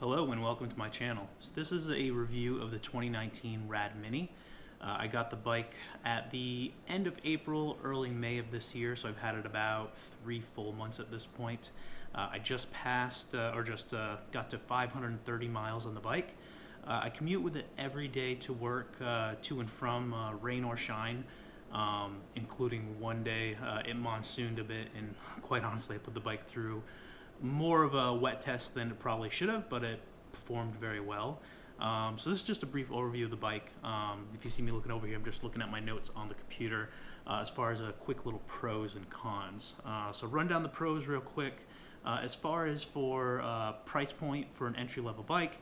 Hello and welcome to my channel. So this is a review of the 2019 RadMini. I got the bike at the end of April, early May of this year, so I've had it about 3 full months at this point. I just got to 530 miles on the bike. I commute with it every day to work, to and from, rain or shine, including one day it monsooned a bit, and quite honestly I put the bike through more of a wet test than it probably should have, but it performed very well. So this is just a brief overview of the bike. If you see me looking over here, I'm just looking at my notes on the computer as far as a quick little pros and cons. So run down the pros real quick. As far as for price point for an entry-level bike,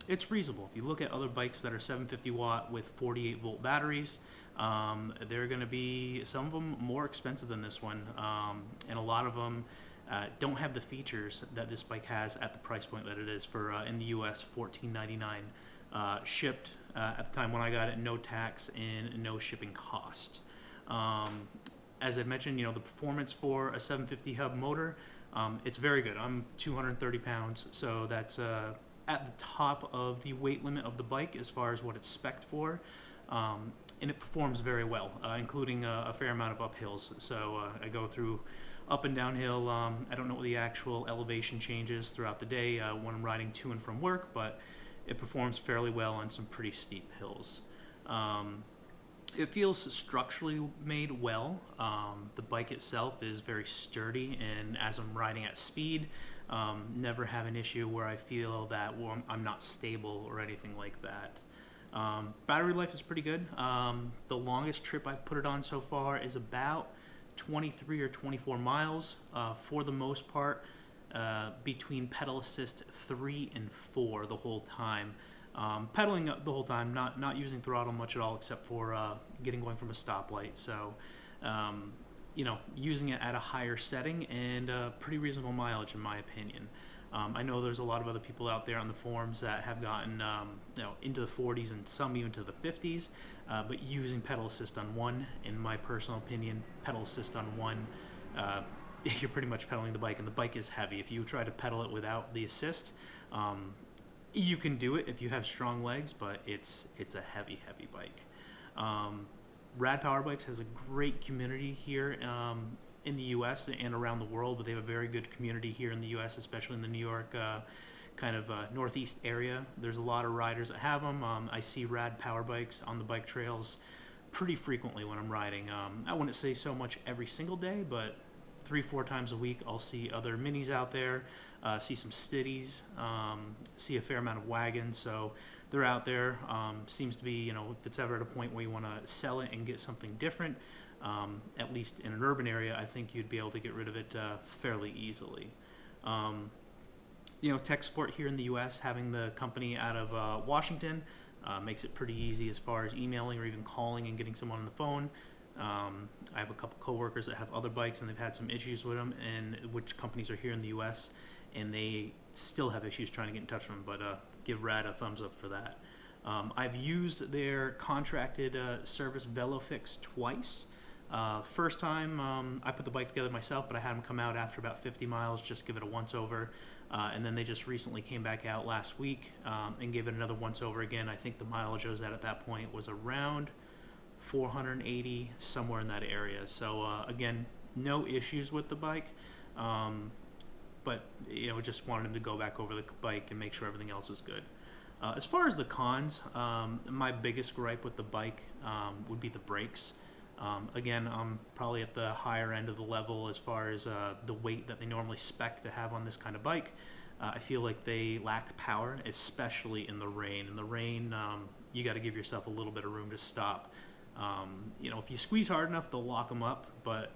it's reasonable. If you look at other bikes that are 750 watt with 48 volt batteries, they're going to be, some of them, more expensive than this one, and a lot of them don't have the features that this bike has at the price point that it is for in the US, $14.99, shipped at the time when I got it, no tax and no shipping cost. As I mentioned, the performance for a 750 hub motor, it's very good. I'm 230 pounds, so that's at the top of the weight limit of the bike as far as what it's spec'd for. And it performs very well, including a fair amount of uphills. So I go through up and downhill. I don't know what the actual elevation changes throughout the day when I'm riding to and from work, but it performs fairly well on some pretty steep hills. It feels structurally made well. The bike itself is very sturdy, and as I'm riding at speed, never have an issue where I feel that I'm not stable or anything like that. Battery life is pretty good. The longest trip I've put it on so far is about 23 or 24 miles, for the most part, between pedal assist 3 and 4 the whole time. Pedaling the whole time, not using throttle much at all except for going from a stoplight. So, using it at a higher setting and pretty reasonable mileage in my opinion. I know there's a lot of other people out there on the forums that have gotten into the 40s and some even to the 50s, but using pedal assist on 1, in my personal opinion, pedal assist on 1, you're pretty much pedaling the bike, and the bike is heavy. If you try to pedal it without the assist, you can do it if you have strong legs, but it's a heavy bike. Rad Power Bikes has a great community here in the U.S. and around the world, but they have a very good community here in the U.S., especially in the New York northeast area. There's a lot of riders that have them. I see Rad Power Bikes on the bike trails pretty frequently when I'm riding. I wouldn't say so much every single day, but 3-4 times a week I'll see other minis out there, see some Stitties, see a fair amount of wagons. So they're out there. Seems to be, if it's ever at a point where you want to sell it and get something different, at least in an urban area, I think you'd be able to get rid of it fairly easily. Tech support here in the U.S., having the company out of Washington, makes it pretty easy as far as emailing or even calling and getting someone on the phone. I have a couple coworkers that have other bikes and they've had some issues with them, and which companies are here in the U.S., and they still have issues trying to get in touch with them, but give Rad a thumbs up for that. I've used their contracted service VeloFix twice. First time I put the bike together myself, but I had them come out after about 50 miles, just give it a once over, and then they just recently came back out last week and gave it another once over again. I think the mileage I was at that point was around 480, somewhere in that area. So again, no issues with the bike, but just wanted them to go back over the bike and make sure everything else was good. As far as the cons, my biggest gripe with the bike would be the brakes. Again, I'm probably at the higher end of the level as far as the weight that they normally spec to have on this kind of bike. I feel like they lack power, especially in the rain. In the rain, you got to give yourself a little bit of room to stop. If you squeeze hard enough, they'll lock them up, but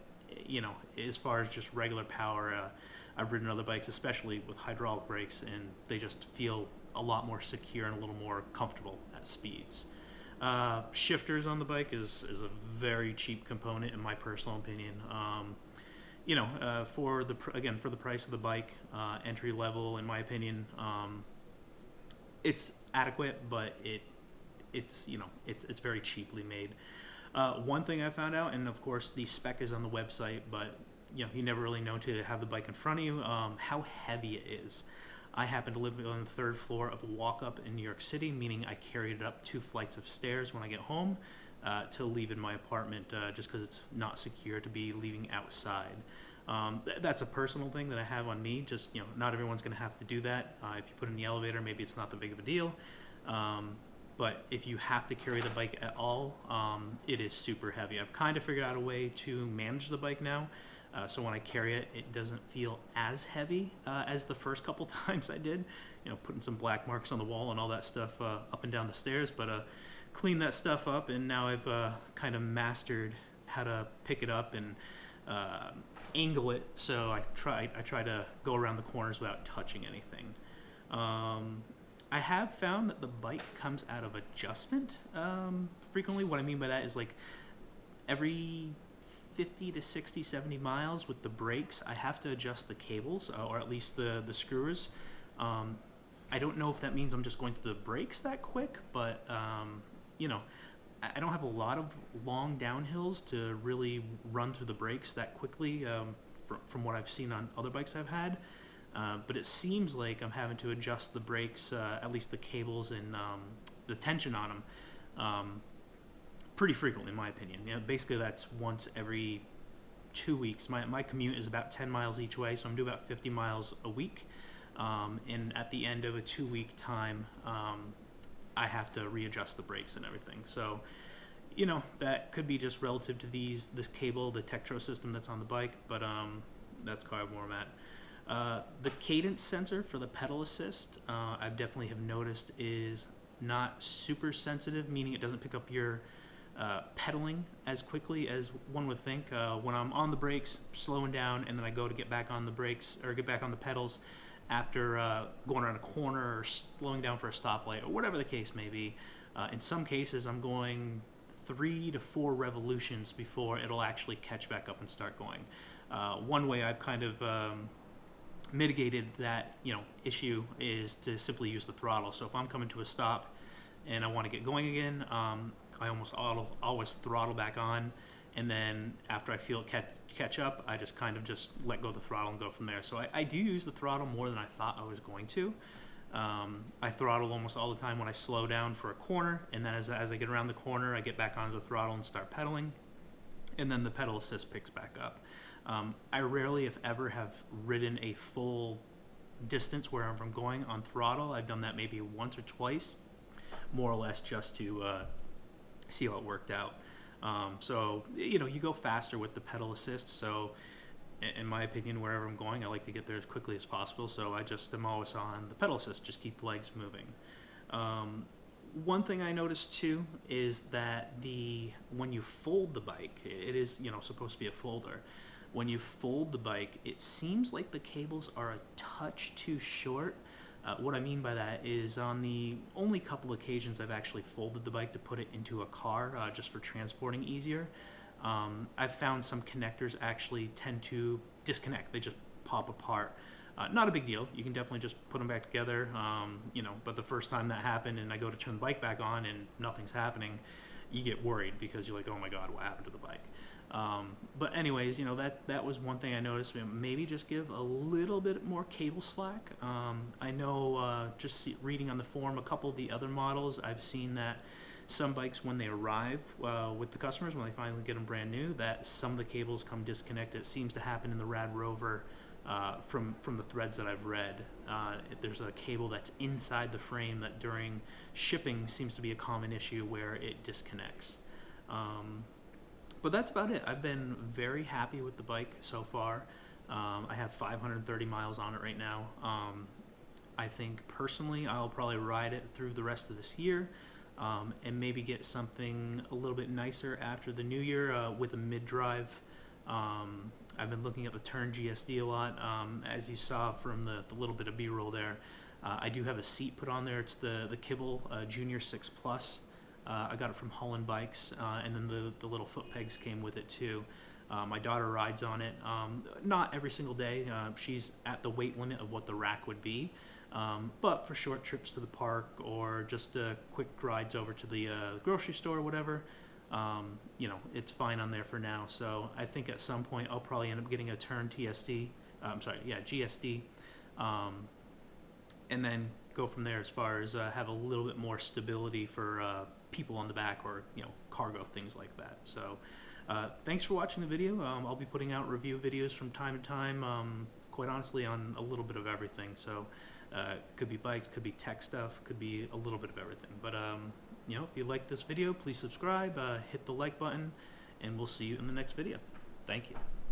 as far as just regular power, I've ridden other bikes, especially with hydraulic brakes, and they just feel a lot more secure and a little more comfortable at speeds. Shifters on the bike is a very cheap component in my personal opinion. For the price of the bike, entry level in my opinion, it's adequate, but it's very cheaply made. One thing I found out, and of course the spec is on the website, but you never really know to have the bike in front of you, how heavy it is. I happen to live on the third floor of a walk-up in New York City, meaning I carried it up 2 flights of stairs when I get home to leave in my apartment, just because it's not secure to be leaving outside. That's a personal thing that I have on me. Just, not everyone's going to have to do that. If you put it in the elevator, maybe it's not that big of a deal. But if you have to carry the bike at all, it is super heavy. I've kind of figured out a way to manage the bike now. So when I carry it, it doesn't feel as heavy as the first couple times I did. Putting some black marks on the wall and all that stuff up and down the stairs. But clean that stuff up, and now I've kind of mastered how to pick it up and angle it. So I try to go around the corners without touching anything. I have found that the bike comes out of adjustment frequently. What I mean by that is, like, every 50 to 60, 70 miles with the brakes, I have to adjust the cables, or at least the screws. I don't know if that means I'm just going through the brakes that quick, but I don't have a lot of long downhills to really run through the brakes that quickly from what I've seen on other bikes I've had. But it seems like I'm having to adjust the brakes, at least the cables and the tension on them, pretty frequently, in my opinion. Basically that's once every 2 weeks. My commute is about 10 miles each way, so I'm doing about 50 miles a week. And at the end of a 2-week time, I have to readjust the brakes and everything. So, that could be just relative to this cable, the Tektro system that's on the bike, but that's kind of where I'm at. The cadence sensor for the pedal assist, I definitely have noticed is not super sensitive, meaning it doesn't pick up your pedaling as quickly as one would think. When I'm on the brakes, slowing down, and then I go to get back on the brakes or get back on the pedals after going around a corner or slowing down for a stoplight or whatever the case may be. In some cases, I'm going 3 to 4 revolutions before it'll actually catch back up and start going. One way I've kind of mitigated that issue is to simply use the throttle. So if I'm coming to a stop and I want to get going again, I always throttle back on, and then after I feel it catch up, I just kind of just let go of the throttle and go from there. So I do use the throttle more than I thought I was going to. I throttle almost all the time when I slow down for a corner, and then as I get around the corner, I get back onto the throttle and start pedaling, and then the pedal assist picks back up. I rarely, if ever, have ridden a full distance where I'm going on throttle. I've done that maybe once or twice, more or less just to see how it worked out. So, you go faster with the pedal assist. So, in my opinion, wherever I'm going, I like to get there as quickly as possible. So I just am always on the pedal assist, just keep the legs moving. One thing I noticed too is that when you fold the bike, it is supposed to be a folder. When you fold the bike, it seems like the cables are a touch too short. What I mean by that is, on the only couple occasions I've actually folded the bike to put it into a car just for transporting easier, I've found some connectors actually tend to disconnect. They just pop apart. Not a big deal. You can definitely just put them back together, but the first time that happened and I go to turn the bike back on and nothing's happening, you get worried because you're like, oh my God, what happened to the bike? But anyways, that was one thing I noticed. Maybe just give a little bit more cable slack. I know reading on the forum, a couple of the other models, I've seen that some bikes, when they arrive with the customers, when they finally get them brand new, that some of the cables come disconnected. It seems to happen in the Rad Rover from the threads that I've read. There's a cable that's inside the frame that during shipping seems to be a common issue where it disconnects. But that's about it. I've been very happy with the bike so far. I have 530 miles on it right now. I think personally I'll probably ride it through the rest of this year, and maybe get something a little bit nicer after the new year with a mid-drive. I've been looking at the Turn GSD a lot. As you saw from the little bit of B-roll there, I do have a seat put on there. It's the Kibble Junior 6 Plus. I got it from Holland Bikes, and then the little foot pegs came with it too. My daughter rides on it, not every single day. She's at the weight limit of what the rack would be, but for short trips to the park or just quick rides over to the grocery store or whatever, it's fine on there for now. So I think at some point I'll probably end up getting a Turn GSD, and then go from there as far as have a little bit more stability for people on the back, or cargo, things like that. So thanks for watching the video. I'll be putting out review videos from time to time, quite honestly, on a little bit of everything. So could be bikes, could be tech stuff, could be a little bit of everything. But if you like this video, please subscribe, hit the like button, and we'll see you in the next video. Thank you.